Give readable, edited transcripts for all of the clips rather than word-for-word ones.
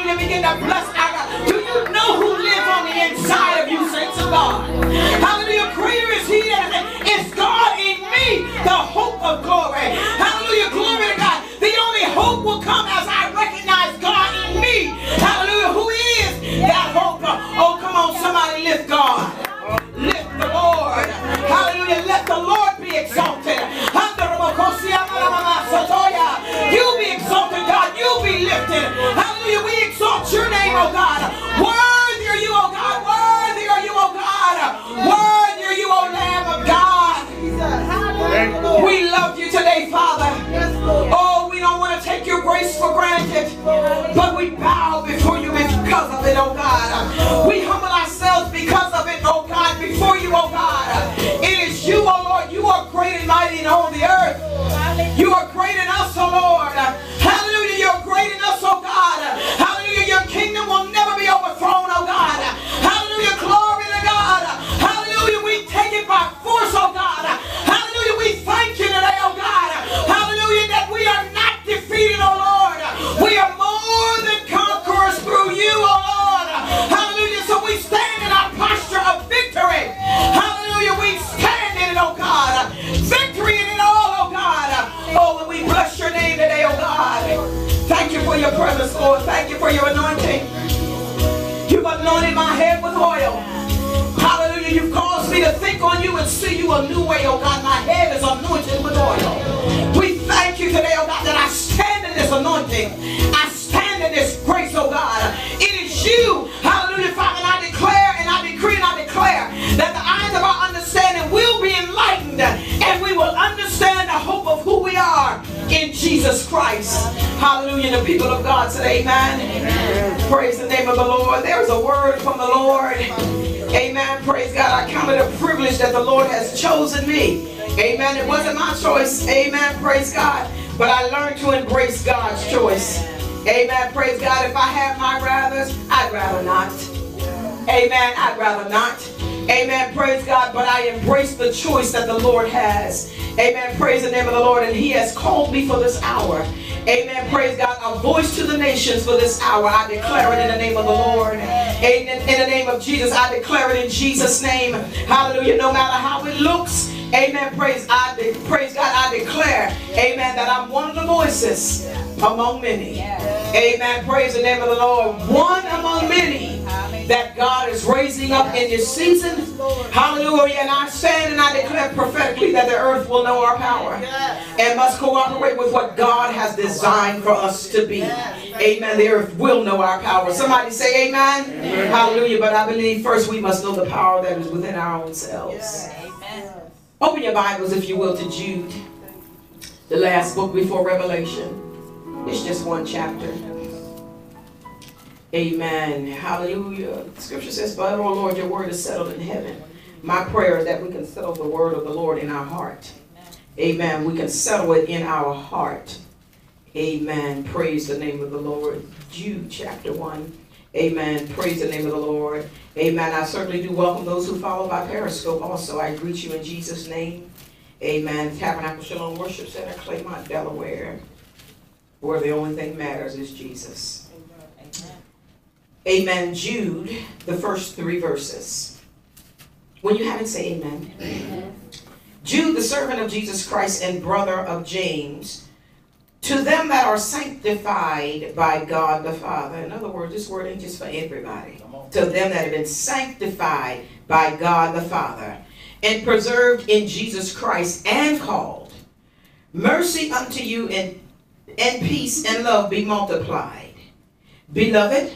Hallelujah. Begin to bless our God. Do you know who lives on the inside of you, saints of God? Hallelujah. Greater is he that is God in me, the hope of glory. Hallelujah. Glory to God. The only hope will come as I recognize God in me. Hallelujah. Who is that hope? Oh, come on. Somebody lift God. Lift the Lord. Hallelujah. Let the Lord be exalted. You be exalted, God. You be lifted. Hallelujah. We exalt your name, oh God. Worthy are you, oh God. Worthy are you, oh God. Worthy are you, oh Lamb of God. We love you today, Father. Oh, we don't want to take your grace for granted, but we bow before you because of it, oh God. We humble ourselves because of it, oh God, before you, oh God. It is you, oh Lord. You are great and mighty in all the earth. You are great in us, oh Lord. Hallelujah. You're great in us, oh God. Hallelujah. Your kingdom will never be overthrown, oh God. Hallelujah. Glory to God. Hallelujah. We take it by force, oh God. Hallelujah. We thank you today, oh God. Hallelujah. That we are not defeated, oh Lord. We are more than conquerors through you, oh Lord. Hallelujah. So we stand in our posture of victory. Hallelujah. We stand in it, oh God. Victory in it all, oh God. Oh, and we bless your name today, oh God. Thank you for your presence, Lord. Thank you for your anointing. You've anointed my head with oil. Hallelujah. You've caused me to think on you and see you a new way, oh God. My head is anointed with oil. We thank you today, oh God, that I stand in this anointing. I stand in this grace, oh God. It is you, hallelujah, Father, and I declare and I decree and I declare that the eyes of our understanding will be enlightened and we will understand the hope of who we are in Jesus Christ. Hallelujah. The people of God said amen. Amen. Praise the name of the Lord. There's a word from the Lord. Amen. Praise God. I count it a privilege that the Lord has chosen me. Amen. It wasn't my choice. Amen. Praise God. But I learned to embrace God's choice. Amen. Praise God. If I have my rathers, I'd rather not. Amen. I'd rather not. Amen. Praise God. But I embrace the choice that the Lord has. Amen. Praise the name of the Lord. And he has called me for this hour. Amen. Praise God. A voice to the nations for this hour. I declare it in the name of the Lord. Amen. In the name of Jesus. I declare it in Jesus' name. Hallelujah. No matter how it looks. Amen. Praise God. I declare. Amen. That I'm one of the voices among many. Amen. Praise the name of the Lord. One among many that God is raising up in this season. Hallelujah. And I stand and I declare prophetically that the earth will know our power and must cooperate with what God has designed for us to be. Amen. The earth will know our power. Somebody say amen. Amen. Hallelujah. But I believe first we must know the power that is within our own selves. Amen. Open your Bibles, if you will, to Jude, the last book before Revelation. It's just one chapter. Amen. Hallelujah. Scripture says, but, oh Lord, your word is settled in heaven. My prayer is that we can settle the word of the Lord in our heart. Amen. We can settle it in our heart. Amen. Praise the name of the Lord. Jude chapter 1. Amen. Praise the name of the Lord. Amen. I certainly do welcome those who follow by Periscope also. I greet you in Jesus' name. Amen. Tabernacle Shalom Worship Center, Claymont, Delaware, where the only thing matters is Jesus. Amen. Jude, the first 3 verses. When you have it, say amen. Amen. Jude, the servant of Jesus Christ and brother of James, to them that are sanctified by God the Father. In other words, this word ain't just for everybody. To them that have been sanctified by God the Father and preserved in Jesus Christ and called. Mercy unto you and peace and love be multiplied. Beloved,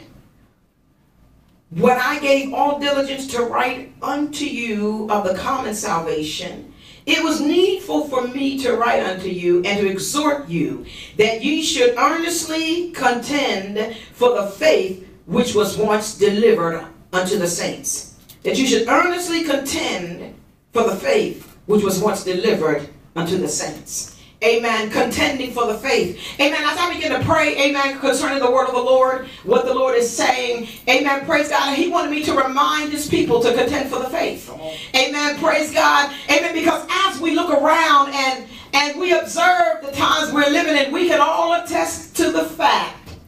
when I gave all diligence to write unto you of the common salvation, it was needful for me to write unto you and to exhort you that ye should earnestly contend for the faith which was once delivered unto the saints. That you should earnestly contend for the faith which was once delivered unto the saints. Amen. Contending for the faith. Amen. As I begin to pray, amen, concerning the word of the Lord, what the Lord is saying, amen, praise God. And he wanted me to remind his people to contend for the faith. Amen. Praise God. Amen. Because as we look around and we observe the times we're living in, we can all attest to the fact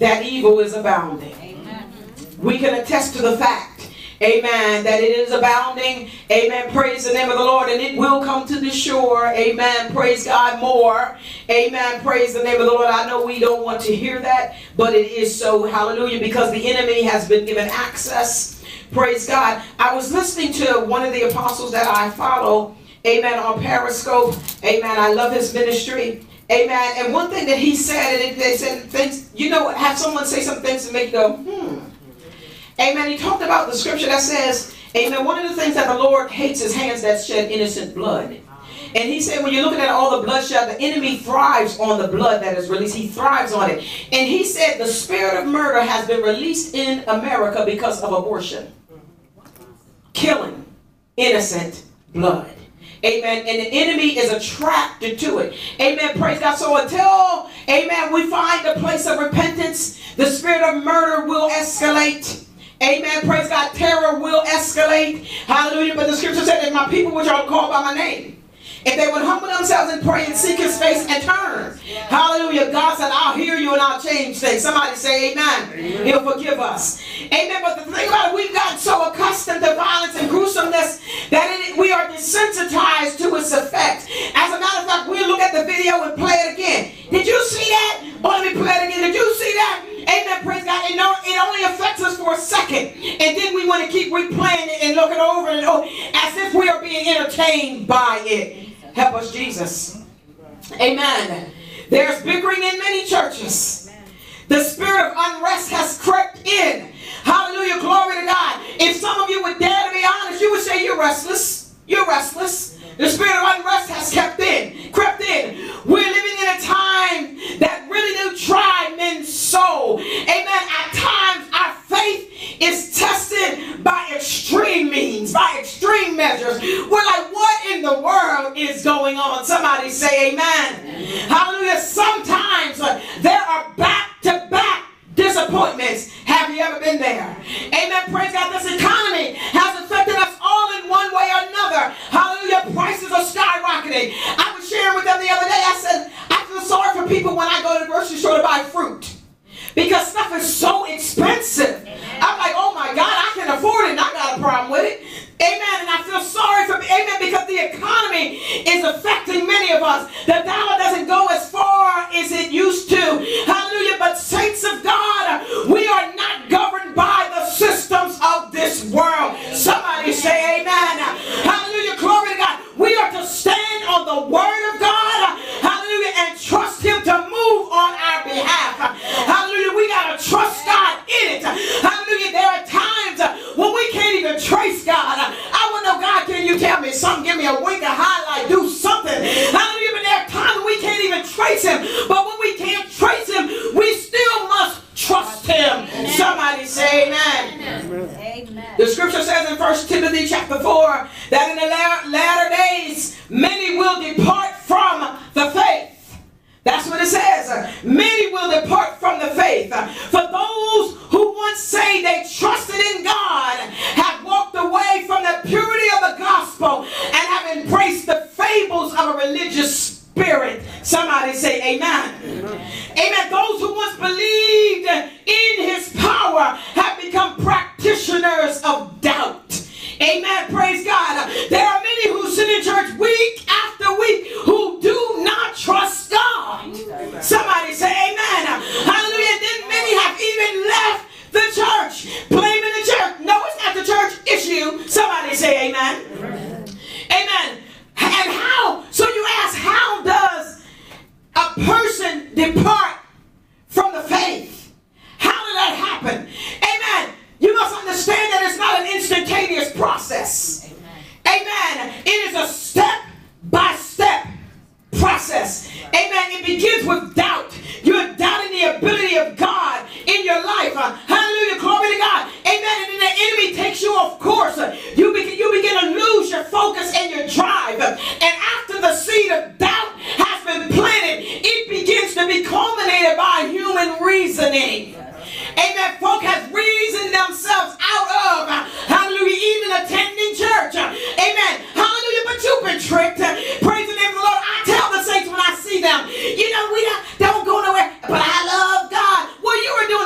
that evil is abounding. Amen. We can attest to the fact, amen, that it is abounding. Amen. Praise the name of the Lord. And it will come to the shore. Amen. Praise God more. Amen. Praise the name of the Lord. I know we don't want to hear that, but it is so. Hallelujah. Because the enemy has been given access. Praise God. I was listening to one of the apostles that I follow. Amen. On Periscope. Amen. I love his ministry. Amen. And one thing that he said, and they said things, you know, have someone say some things to make you go, Amen. He talked about the scripture that says, amen, one of the things that the Lord hates is hands that shed innocent blood. And he said, when you're looking at all the bloodshed, the enemy thrives on the blood that is released. He thrives on it. And he said the spirit of murder has been released in America because of abortion. Killing innocent blood. Amen. And the enemy is attracted to it. Amen. Praise God. So until, amen, we find a place of repentance, the spirit of murder will escalate. Amen. Praise God. Terror will escalate. Hallelujah. But the scripture said that my people which are called by my name, if they would humble themselves and pray and seek his face and turn. Hallelujah. God said, I'll hear you and I'll change things. Somebody say amen. Amen. He'll forgive us. Amen. But the thing about it, we've gotten so accustomed to violence and gruesomeness that we are desensitized to its effect. As a matter of fact, we'll look at the video and play it again. Did you see that? Oh, let me play it again. Did you see that? Amen. Praise God. It only affects us for a second. And then we want to keep replaying it and looking over and over as if we are being entertained by it. Help us, Jesus. Amen. There's bickering in many churches. The spirit of unrest has crept in. Hallelujah. Glory to God. If some of you would dare to be honest, you would say you're restless. You're restless. The spirit of unrest has crept in. We're living in a time that really do try men's soul. Amen. At times, our faith is tested by extreme means, by extreme measures. We're like, what in the world is going on? Somebody say amen. Hallelujah. Sometimes there are back-to-back disappointments. Have you ever been there? Amen. Praise God. This economy has affected us all in one way or another. Hallelujah. Prices are skyrocketing. I was sharing with them the other day. I said, I feel sorry for people when I go to the grocery store to buy fruit. Because stuff is so expensive. I'm like, oh my God, I can afford it and I got a problem with it. Amen. And I feel sorry for, amen, because the economy is affecting many of us. The dollar doesn't go as far as it used to. Hallelujah. But saints of God, we are not governed by the systems of this world. Somebody say amen. Hallelujah. Glory to God. We are to stand on the word of God. Hallelujah. And trust him to move on our behalf. Hallelujah. We got to trust God in it. Hallelujah. There are times when we can't even trace God. I want to know, God, can you tell me something? Give me a wink, a highlight, do something. Hallelujah. But there are times when we can't even trace him. But when we can't trace him, we still must trust him. Amen. Somebody say amen. Amen. The scripture says in 1 Timothy chapter 4 that in the latter days many will depart from the faith. That's what it says. Many will depart from the faith. For those who once say they trusted in God have walked away from the purity of the gospel and have embraced the fables of a religious spirit. Somebody say amen. Amen. Those who once believed in his power have become practitioners of doubt. Amen. Praise God. There are many who sit in church week after week who do not trust God. Somebody say amen. Hallelujah. Then many have even left the church, blaming the church. No, it's not the church, it's you. Somebody say amen. Amen. And how? So you ask, how does a person depart from the faith? How did that happen? Amen. You must understand that it's not an instantaneous process. Amen. It is a step-by-step process. Amen. It begins with doubt. You're doubting the ability of God in your life. Hallelujah. Glory to God. Amen. And then the enemy takes you off course. You begin to lose your focus and your drive. And after the seed of doubt has been planted, it begins to be culminated by human reasoning. Amen. Folk has reasoned themselves out of, hallelujah, even attending church. Amen. Hallelujah. But you've been tricked. Praise the name of the Lord. I tell the saints when I see them, you know, we don't go nowhere, but I love God. Well, you were doing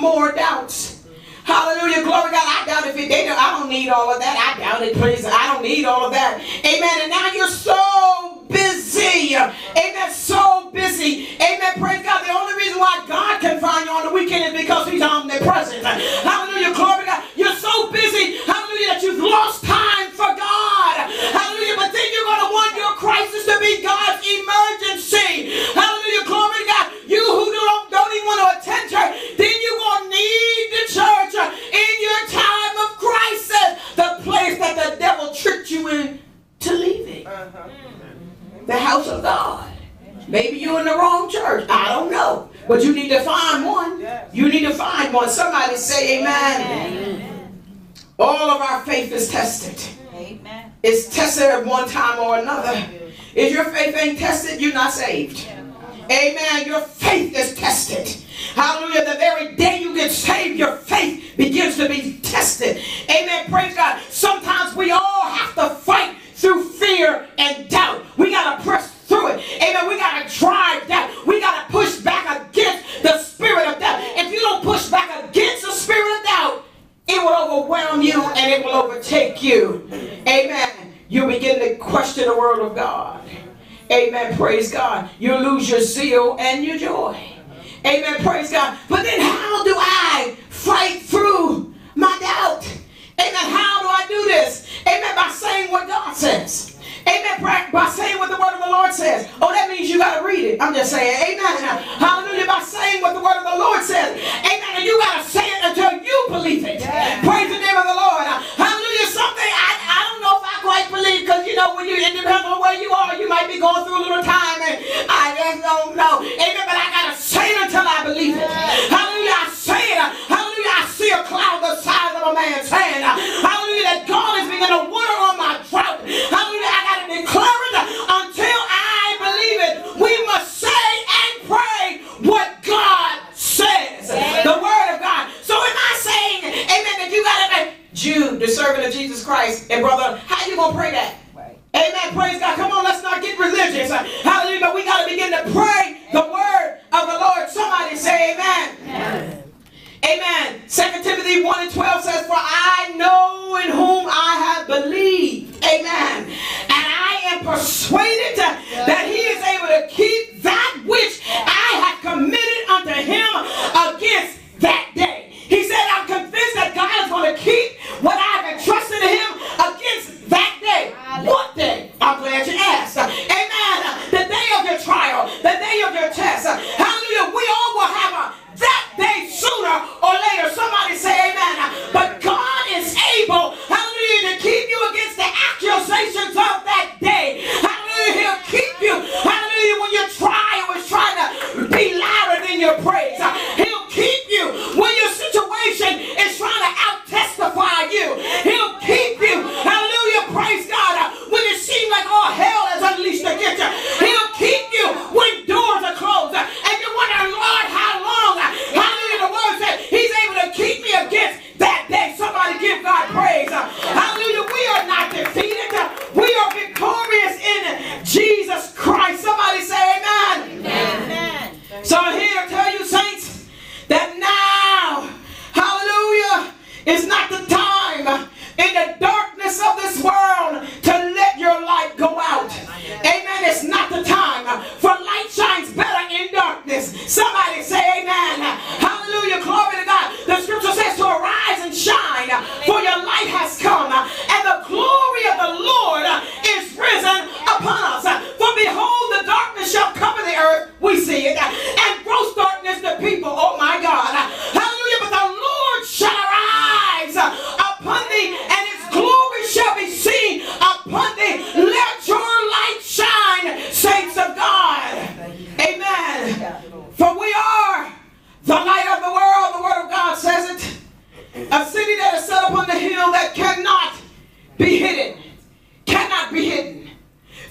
more doubts. Hallelujah, glory to God. I doubt if I don't need all of that. I doubt it, please. I don't need all of that. Amen. And now you're so busy. Amen. So busy. Amen. Praise God. The only reason why God can find you on the weekend is because he's omnipresent. Hallelujah, glory to God. You're so busy, hallelujah, that you've lost time for God. Hallelujah. But then you're going to want your crisis to be God's emergency. Hallelujah, glory to God. You who don't even want to attend church, then you're going to need the church in your time of crisis, the place that the devil tricked you into leaving. The house of God. Maybe you're in the wrong church. I don't know. But you need to find one. You need to find one. Somebody say amen. All of our faith is tested. Amen. It's tested at one time or another. If your faith ain't tested, you're not saved. Amen. Your faith is tested. Hallelujah. The very day you get saved, your faith begins to be tested. Amen. Praise God. Sometimes we all have to fight through fear and doubt. We got to press through it. Amen. We got to drive that. We got to push back against the spirit of doubt. If you don't push back against the spirit of doubt, it will overwhelm you and it will overtake you. Amen. You begin to question the word of God. Amen. Praise God. You lose your zeal and your joy. Amen. Praise God. But then how do I fight through my doubt? Amen. How do I do this? Amen. By saying what God says. Amen. By saying what the word of the Lord says. Oh, that means you got to read it. I'm just saying. Amen. Hallelujah. By saying what the word of the Lord says. Amen. And you got to say it until you believe it. Yeah. Praise the name of the Lord. Hallelujah. Something I don't know if I quite believe, because you know when it depends on where you are, you might be going through a little time and I just don't know. Amen. But I got to say it until I believe it. Hallelujah. I say it. Hallelujah. I see a cloud the size of a man's hand. Hallelujah. That God is beginning to water on my drought. Hallelujah. I got to declare it until I believe it. We must say and pray what God says. The word of God. So am I saying, amen, that you got to be Jude, the servant of Jesus Christ. And brother, how you going to pray that? Amen. Praise God. Come on, let's not get religious. Hallelujah. But we got to begin to pray the word of the Lord. Somebody say amen. Amen. Amen. 2 Timothy 1:12 says, for I know in whom I have believed. Amen. And I am persuaded that he is able to keep that which I have committed unto him against that day. He said, I'm convinced that God is going to keep what I've entrusted to him against that day. What day? I'm glad you asked. Amen. The day of your trial, the day of your test. Hallelujah. We all will have that day sooner or later. Somebody say amen. But God is able, hallelujah, to keep you against the accusations of that day. Hallelujah. He'll keep you. Hallelujah. When your trial is trying to be louder than your praise. He'll keep you when your situation is trying to out-testify you. He'll keep you. Hallelujah. Praise God. When it seems like all hell has unleashed against you. He'll keep you when doors are closed. And you're wondering, Lord, how long? Hallelujah. The word said he's able to keep me against that day. Somebody give God praise. Hallelujah. We are not defeated. We are victorious in Jesus Christ. Somebody say amen. Amen. So I'm here to tell you, saints, that now, hallelujah, is not the time in the darkness of this world to let your light go out. Amen. It's not the time. For light shines better in darkness. Somebody say amen. Hallelujah. Glory to God. The scripture says to arise and shine, for your light has come, and the glory of the Lord is risen upon us. For behold, the darkness shall cover the earth. We see it. And gross darkness the people. Oh my God. Hallelujah. But the Lord shall arise upon thee, and his glory shall be seen upon thee. Let your light shine, saints of God. Amen. For we are the light of the world. The word of God says it. A city that is set upon the hill that cannot be hidden. Cannot be hidden.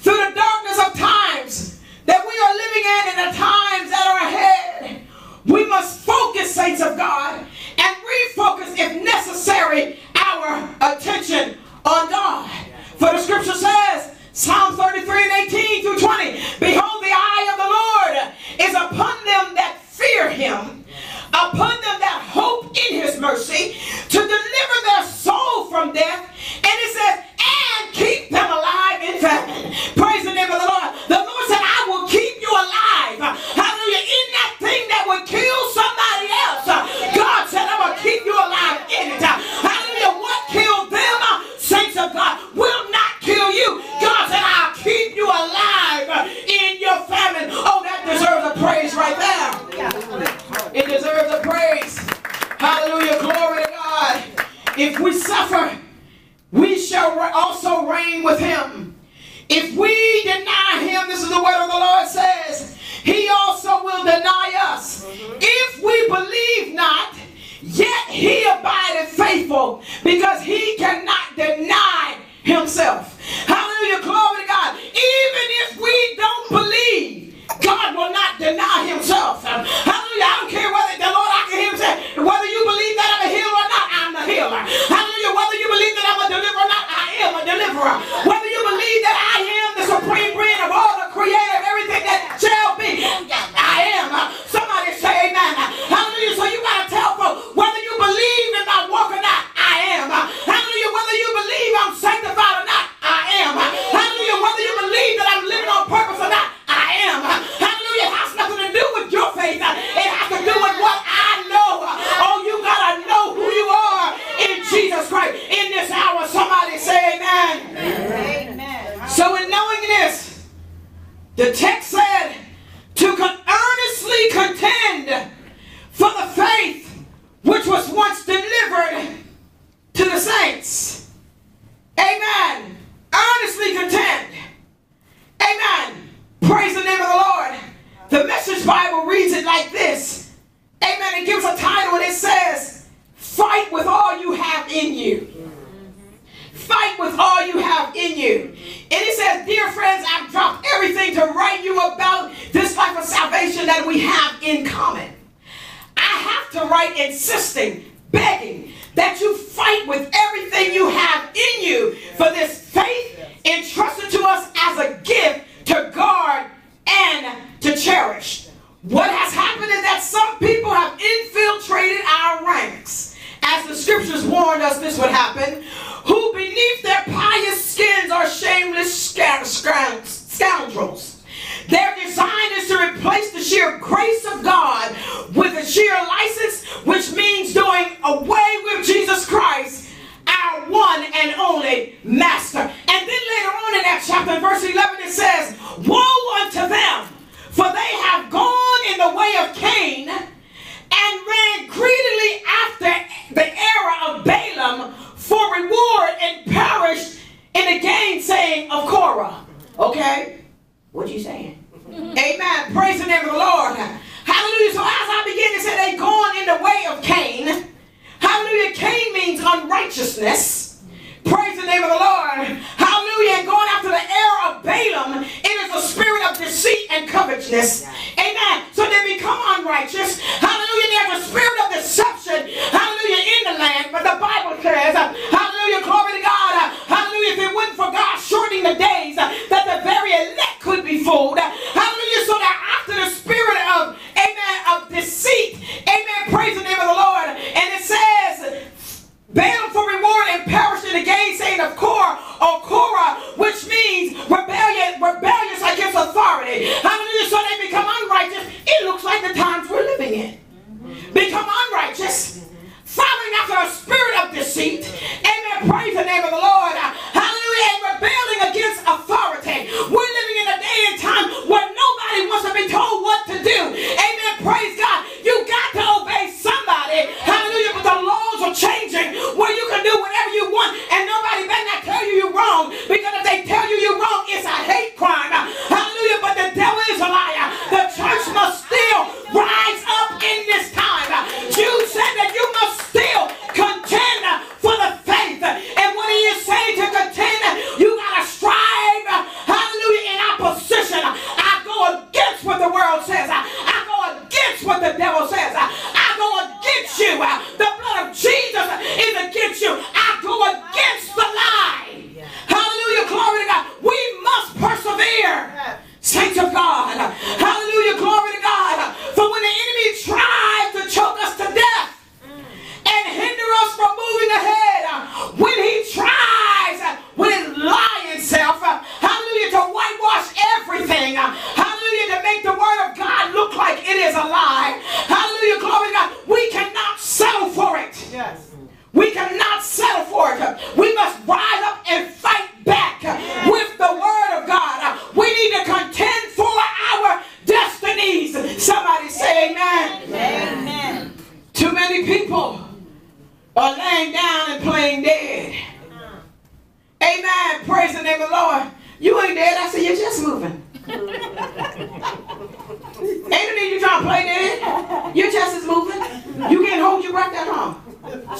Through the darkness of times that we are living in and the times that are ahead, we must focus, saints of God, and refocus, if necessary, our attention on God. For the scripture says, Psalm 33:18-20, behold, the eye of the Lord is upon them that fear him, upon them that hope suffer, we shall also reign with him. If we deny him, this is the word of the Lord says, he also will deny us. If we believe not, yet he abideth faithful, because he cannot deny himself. Hallelujah, glory to God. Even if we don't believe, God will not deny himself. Hallelujah, I don't care whether the Lord, I can hear him say, whether you believe that I'm a healer or not, I'm the healer. Hallelujah, whether you believe that I'm a deliverer or not, I am a deliverer. Whether you believe that I am the supreme being of all, the creator of everything that shall be, I am. Somebody say amen. Hallelujah, so you got to tell folks, whether you believe in my walk or not, I am. Hallelujah, whether you believe I'm sanctified or not, I am. Hallelujah, whether you believe that I'm living on purpose or not, I am. Hallelujah, it has nothing to do with your faith. It has to do with what I know. Oh, you got to know who you are in Jesus Christ. In this hour, somebody say amen. Amen. So in knowing this, the text said to earnestly contend for the faith which was once delivered to the saints. Amen. Earnestly contend. Amen. Praise the name of the Lord. The Message Bible reads it like this. Amen. It gives a title and it says, fight with all you have in you. Fight with all you have in you. And it says, dear friends, I've dropped everything to write you about this life of salvation that we have in common. I have to write insisting, begging that you fight with everything you have in you for this faith entrusted to us as a gift to guard and to cherish. What has happened is that some people have infiltrated our ranks. As the scriptures warned us this would happen, who beneath their pious skins are shameless scoundrels. Their design is to replace the sheer grace of God with a sheer license, which means doing away with Jesus Christ, our one and only master. And then later on in that chapter, in verse 11, it says, woe unto them, for they have gone in the way of Cain and ran greedily after the error of Balaam for reward and perished in the gainsaying of Korah. Okay? What you saying? Amen. Praise the name of the Lord. Hallelujah. So as I begin to say, they gone in the way of Cain. Hallelujah. Cain means unrighteousness. Praise the name of the Lord. Hallelujah. And going after the error of Balaam, it is a spirit of deceit and covetousness. Amen. So they become unrighteous. Hallelujah. There's a spirit of deception. Hallelujah. In the land. But the Bible says, hallelujah. Glory to God. Hallelujah. If it wasn't for God shortening the days, that the very elect could be fooled. Hallelujah. So that after the spirit of, amen, of deceit, amen, praise the name of the Lord. And it says, Balaam for reward and perished in the gainsaying of Korah, which means rebellious against authority. Hallelujah. So they become unrighteous. It looks like the times we're living in. Become unrighteous, following after a spirit of deceit. Amen. Praise the name of the Lord. Hallelujah. And rebelling against authority. We're living in a day and time where nobody wants to be told what to do. Amen. Praise God. You got to obey somebody. Hallelujah. But the laws are changing where you can do whatever you want and nobody better not tell you you're wrong. Because if they tell you you're wrong, it's a hate crime. Hallelujah. But the devil is a liar. The church must still rise up in this time. Jude said that you must still contend for the faith. And what he is saying to contend, you got to strive, hallelujah, in opposition. I go against what the world says. I go against what the devil says. I go against you. The blood of Jesus is against you. I go against the lie. Hallelujah, glory to God. We must persevere. Saints of God. Hallelujah, glory to God. For when the enemy tries to choke us to death and hinder us from moving ahead, when he tries with his lying self, hallelujah, to whitewash everything, hallelujah, to make the word of God look like it is a lie, hallelujah, glory to God, we cannot settle for it. Yes. We cannot settle for it. We must rise up and fight back with the word of God. We need to contend for our destinies. Somebody say amen. Amen. Too many people or laying down and playing dead. Amen. Praise the name of the Lord. You ain't dead. I said, you're just moving. Ain't no need you trying to play dead. Your chest is moving. You can't hold your breath that long.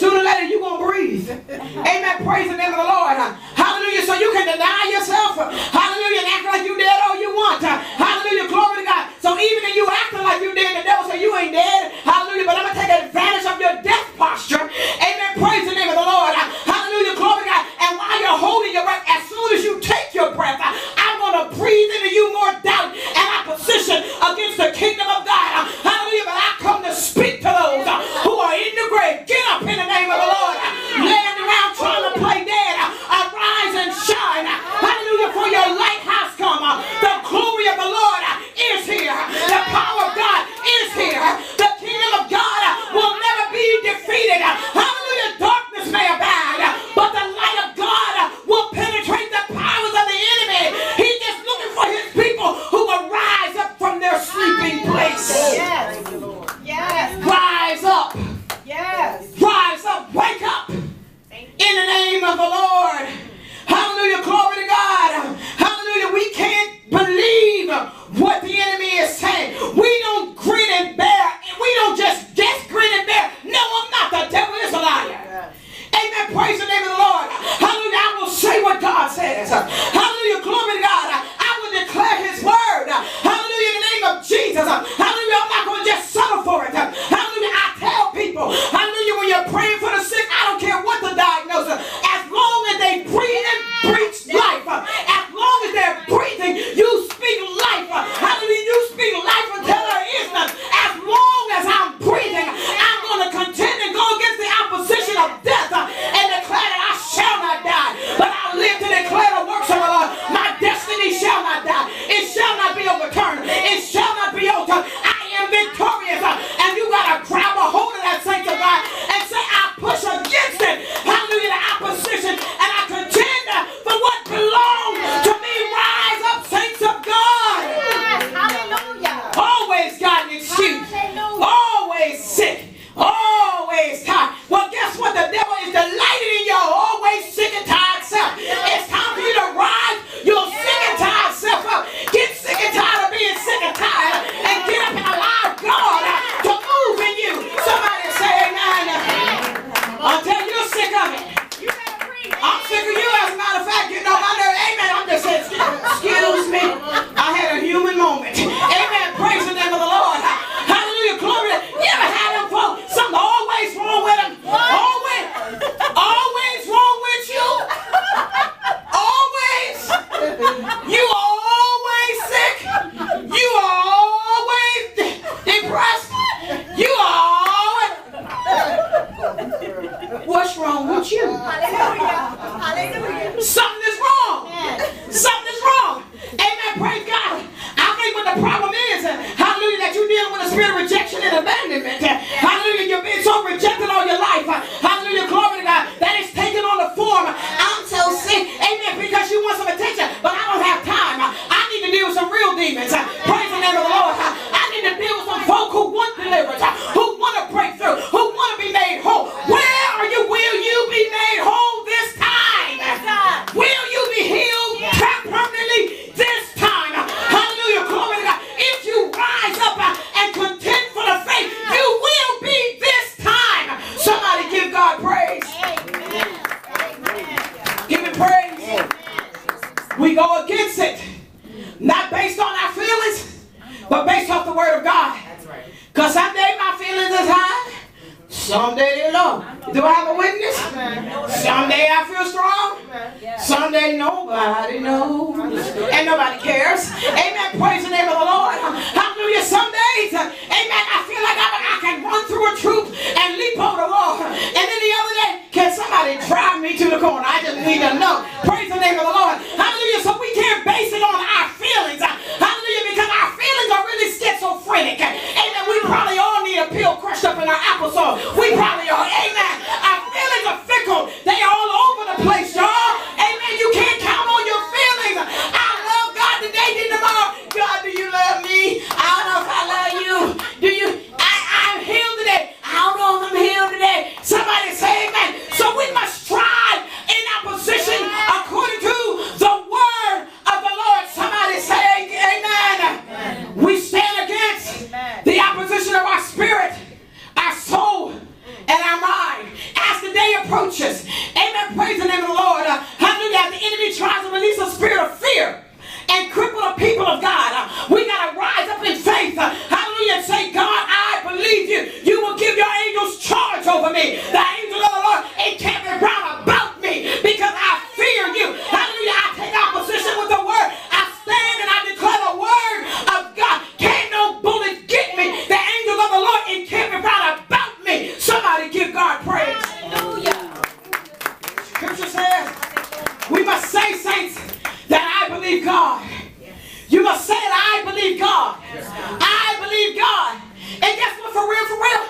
Sooner or later, you're going to breathe. Amen. Praise the name of the Lord. Hallelujah. So you can deny yourself. Hallelujah. And act like you dead all you want. Hallelujah. Glory to God. So even if you acting like you dead, the devil say you ain't dead. Hallelujah. But I'm going to take advantage of your death posture. Amen. Praise the name of the Lord. Hallelujah. Glory to God. And while you're holding your breath, as soon as you take your breath, I'm going to breathe into you more doubt and opposition against the kingdom of God. Hallelujah. But I come to speak to those who are in the grave. Get up in the name of the Lord. Laying around trying to play dead. Arise and shine. Hallelujah. For your light has come. The glory of the Lord is here. The power of God is here. The kingdom of God will never be defeated. Hallelujah. Darkness may abide, but the light of God will penetrate the powers of the enemy. He's just looking for his people who will rise up from their sleeping place. Yes. Yes. Rise up. Yes. Rise up. Wake up. In the name of the Lord. Hallelujah. Glory to God. Hallelujah. We can't believe what the enemy is saying. We don't grin and bear. We don't just grin and bear. No, I'm not. The devil is a liar. Amen. Praise the name of the Lord. Hallelujah. I will say what God says. Hallelujah. Glory to God. I will declare his word. Hallelujah. In the name of Jesus. Hallelujah. I'm not going to just settle for it. Hallelujah. I tell people. Hallelujah. When you're praying for the sick, I don't care what the diagnosis. As long as they breathe and preach life. As long as they're breathing, you speak life. Hallelujah. You speak life until there is none. As long as I'm breathing, I'm going to contend and go against the opposition of death and declare that I shall not die, but I live to declare the works of the Lord. My destiny shall not die. It shall not be overturned. It shall not be altered. I am victorious. And you got to grab a hold of that, saints of God, and say, I push against it. Hallelujah, the opposition. And I contend for what belongs to me. Rise up, saints of God. Yes. Hallelujah. Always got an excuse. Always sick. Always tired. Well, guess what? The devil is delighted in your always sick and tired self. It's time for you to rise your sick and tired self up. Get sick and tired of being sick and tired and get up and allow God to move in you. Somebody say amen. Until you're sick of it. I'm sick of you, as a matter of fact. You know my nerve. Amen. I'm just saying, excuse me. I had a human moment. Amen. Praise the name of the Lord. Hallelujah. Glory. You ever had them folks? Something always wrong with them. Always wrong with you. Always. You are always sick. You are always depressed. You are always. What's wrong with you? Hallelujah. Hallelujah. Something is wrong. Something is wrong. Amen. Praise God. I think what the problem is, hallelujah, that you're dealing with a spirit of rejection and abandonment. Hallelujah. You've been so rejected all your life. Hallelujah. Glory to God. That it's taken on the form. I'm so sick. Amen. Because you want some attention, but I don't have time. I need to deal with some real demons. Praise the name of the Lord. I need to deal with some folk who want deliverance, who want to break through, who want to be made whole. Where are you? Will you be made whole this time? Will you be healed permanently this time? Hallelujah. Glory to God. If you rise up and contend for the faith, you will be this time. Somebody give God praise. Give him praise. We go against it. Not based on our feelings, but based off the word of God. Because someday my feelings is high. Someday they're low. Do I have a witness? Someday I feel strong. Someday nobody knows. And nobody cares. Amen. Praise the name of the Lord. Hallelujah. Some days, amen, I feel like I can run through a troop and leap over the wall. And then the other day, can somebody drive me to the corner? I just need to know. Praise the name of the Lord. Hallelujah. So we can't base it on our feelings. Hallelujah. Because our feelings are really schizophrenic. Amen. We probably all need a pill crushed up in our applesauce. We probably are. Amen. Our feelings are fickle. They are all over the place, y'all. Amen. You can't count on your feelings. I love God today, then tomorrow. God, do you love me? I don't know if I love you. Do you? I'm healed today. I don't know if I'm healed today. Somebody say amen. The opposition of our spirit, our soul, and our mind. As the day approaches, amen, praise the name of the Lord. Hallelujah. The enemy tries to release a spirit of fear and cripple the people of God. We got to rise up in faith. Hallelujah. And say, God, I believe you. You will give your angels charge over me. The angel of the Lord encamp round about me because I fear you. Hallelujah. I take opposition with the word. I stand and I declare the word of God. Can't no bullet get me. The angel of the Lord encamp round about me. Somebody give God praise. Hallelujah. Scripture says, we must say, saints, that I believe God. You must say that I believe God. I believe God. And guess what, for real,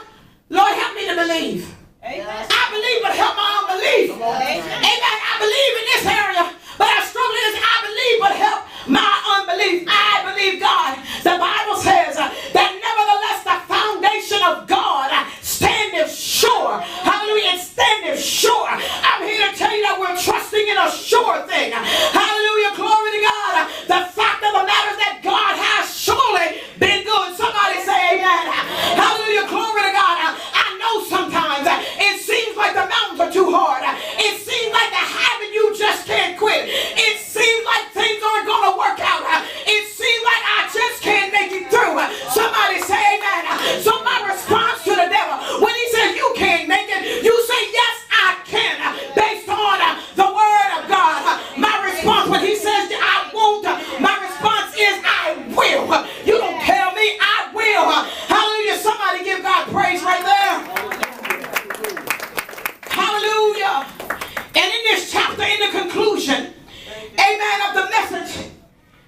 Lord, help me to believe. Amen. I believe, but help my unbelief. Amen. I believe in this area, but I struggle in this. I believe, but help my unbelief. I believe God. The Bible says that nevertheless the foundation of God standeth sure. Hallelujah. It standeth sure. I'm here to tell you that we're trusting in a sure thing. Hallelujah. Glory to God. The fact of the matter is that God has surely been good. Somebody say amen. Hallelujah. Glory to God. I know sometimes it seems like the mountains are too hard. It seems like the habit you just can't quit. It seems like things aren't going to work out. It seems like I just can't make it through. Somebody say amen. So my response to the devil, when he says you can't make it, you say yes I can, based on the word of God. My response when he says I won't, my response is I will. You don't tell me, I will. Hallelujah. Somebody give God praise right there. Hallelujah. And in this chapter, in the conclusion, amen, of the message,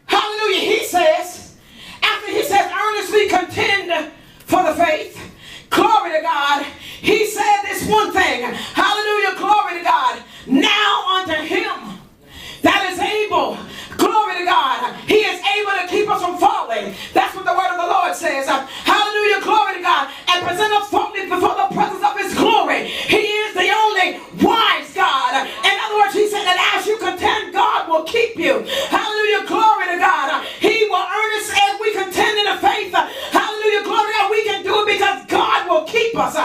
hallelujah, he says, after he says earnestly contend for the faith, glory to God, he said this one thing, hallelujah, glory to God, now unto him that is able, glory to God, he is able to keep us from falling. That's what the word of the Lord says. Hallelujah, glory to God, and present us faultless before the presence of his glory. He is the only wise God. In other words, he said that as you contend, God will keep you. Hallelujah, glory to God. He will earnest as we contend in the faith. Hallelujah, glory to God. We can do it because God will keep us.